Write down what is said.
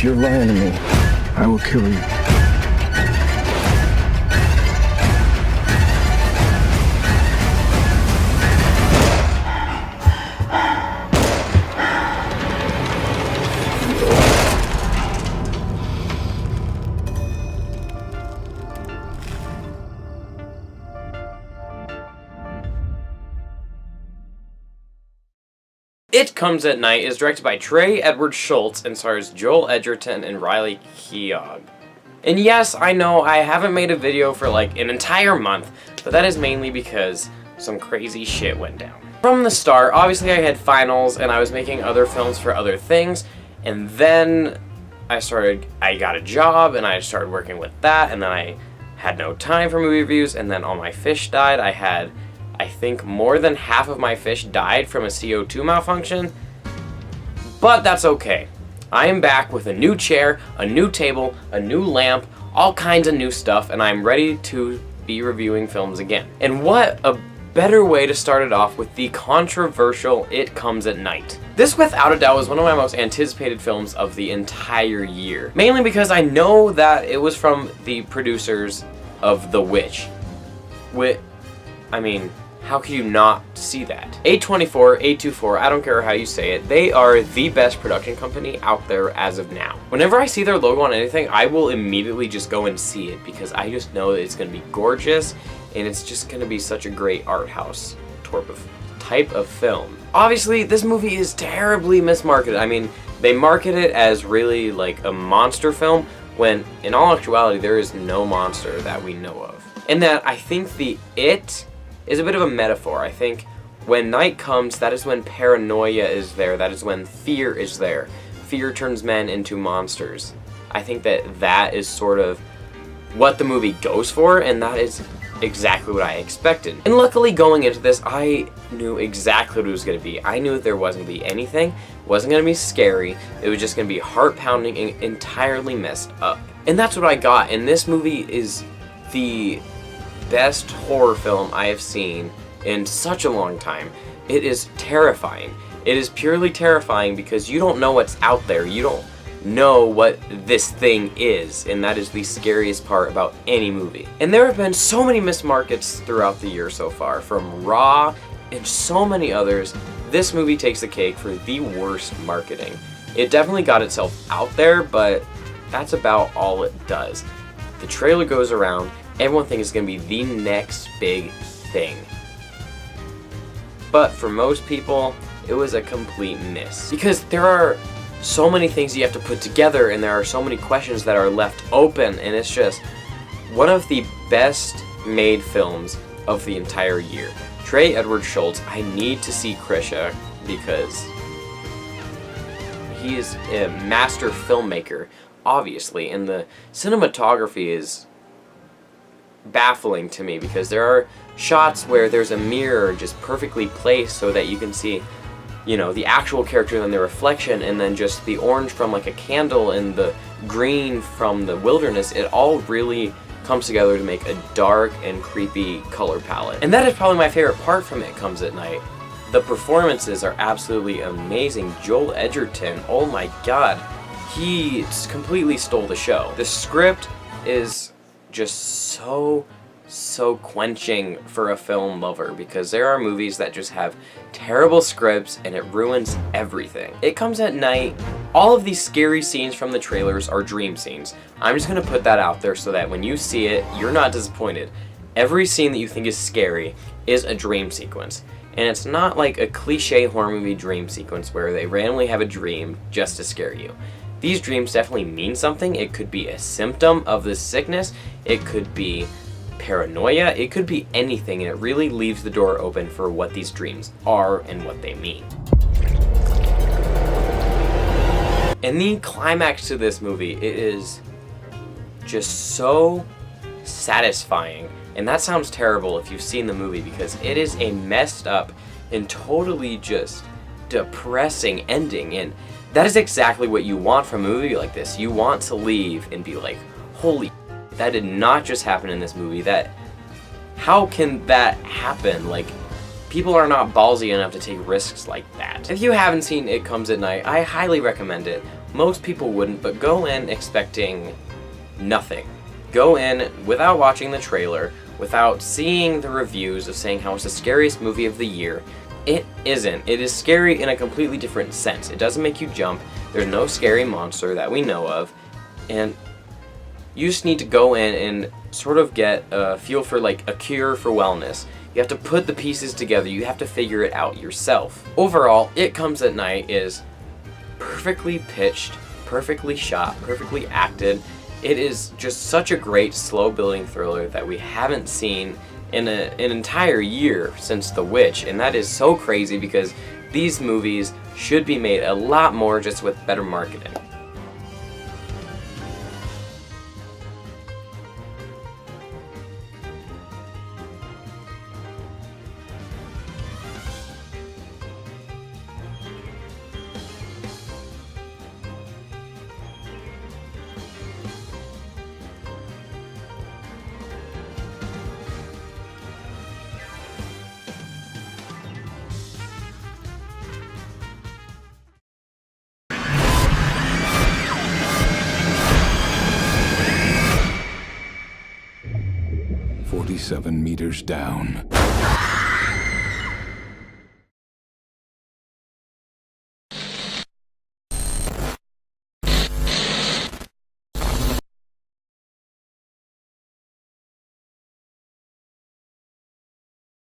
If you're lying to me, I will kill you. It Comes at Night is directed by Trey Edward Schultz and stars Joel Edgerton and Riley Keough. And yes, I know I haven't made a video for like an entire month, but that is mainly because some crazy shit went down. From the start, obviously I had finals and I was making other films for other things, and then I got a job and I started working with that, and then I had no time for movie reviews, and then all my fish died. I think more than half of my fish died from a CO2 malfunction, but that's okay. I am back with a new chair, a new table, a new lamp, all kinds of new stuff, and I'm ready to be reviewing films again. And what a better way to start it off with the controversial It Comes at Night. This, without a doubt, was one of my most anticipated films of the entire year. Mainly because I know that it was from the producers of The Witch. How can you not see that? A24, A24, I don't care how you say it, they are the best production company out there as of now. Whenever I see their logo on anything, I will immediately just go and see it because I just know that it's going to be gorgeous and it's just going to be such a great art house type of film. Obviously, this movie is terribly mismarketed. I mean, they market it as really like a monster film when in all actuality there is no monster that we know of. And that I think the It is a bit of a metaphor. I think when night comes, that is when paranoia is there. That is when fear is there. Fear turns men into monsters. I think that is sort of what the movie goes for, and that is exactly what I expected. And luckily going into this, I knew exactly what it was going to be. I knew that there wasn't going to be anything. It wasn't going to be scary. It was just going to be heart-pounding and entirely messed up. And that's what I got. And this movie is the best horror film I have seen in such a long time. It is terrifying. It is purely terrifying because you don't know what's out there. You don't know what this thing is, and that is the scariest part about any movie. And there have been so many mismarkets throughout the year so far, from Raw and so many others. This movie takes the cake for the worst marketing. It definitely got itself out there, but that's about all it does. The trailer goes around, everyone thinks it's going to be the next big thing. But for most people, it was a complete miss. Because there are so many things you have to put together, and there are so many questions that are left open, and it's just one of the best made films of the entire year. Trey Edward Schultz, I need to see Krisha because he is a master filmmaker, obviously, and the cinematography is baffling to me because there are shots where there's a mirror just perfectly placed so that you can see, you know, the actual character and the reflection, and then just the orange from like a candle and the green from the wilderness. It all really comes together to make a dark and creepy color palette. And that is probably my favorite part from It Comes at Night. The performances are absolutely amazing. Joel Edgerton, oh my god, he completely stole the show. The script is just so quenching for a film lover, because there are movies that just have terrible scripts and it ruins everything. It Comes at Night, all of these scary scenes from the trailers are dream scenes. I'm just gonna put that out there so that when you see it, you're not disappointed. Every scene that you think is scary is a dream sequence. And it's not like a cliche horror movie dream sequence where they randomly have a dream just to scare you. These dreams definitely mean something. It could be a symptom of this sickness. It could be paranoia. It could be anything, and it really leaves the door open for what these dreams are and what they mean. And the climax to this movie, it is just so satisfying. And that sounds terrible if you've seen the movie, because it is a messed up and totally just depressing ending, and that is exactly what you want from a movie like this. You want to leave and be like, holy, that did not just happen in this movie. How can that happen? Like, people are not ballsy enough to take risks like that. If you haven't seen It Comes at Night, I highly recommend it. Most people wouldn't, but go in expecting nothing. Go in without watching the trailer, without seeing the reviews of saying how it's the scariest movie of the year. It isn't. It is scary in a completely different sense. It doesn't make you jump. There's no scary monster that we know of. And you just need to go in and sort of get a feel for like a cure for wellness. You have to put the pieces together. You have to figure it out yourself. Overall, It Comes at Night is perfectly pitched, perfectly shot, perfectly acted. It is just such a great slow building thriller that we haven't seen in an entire year since The Witch, and that is so crazy because these movies should be made a lot more just with better marketing. "47 meters down.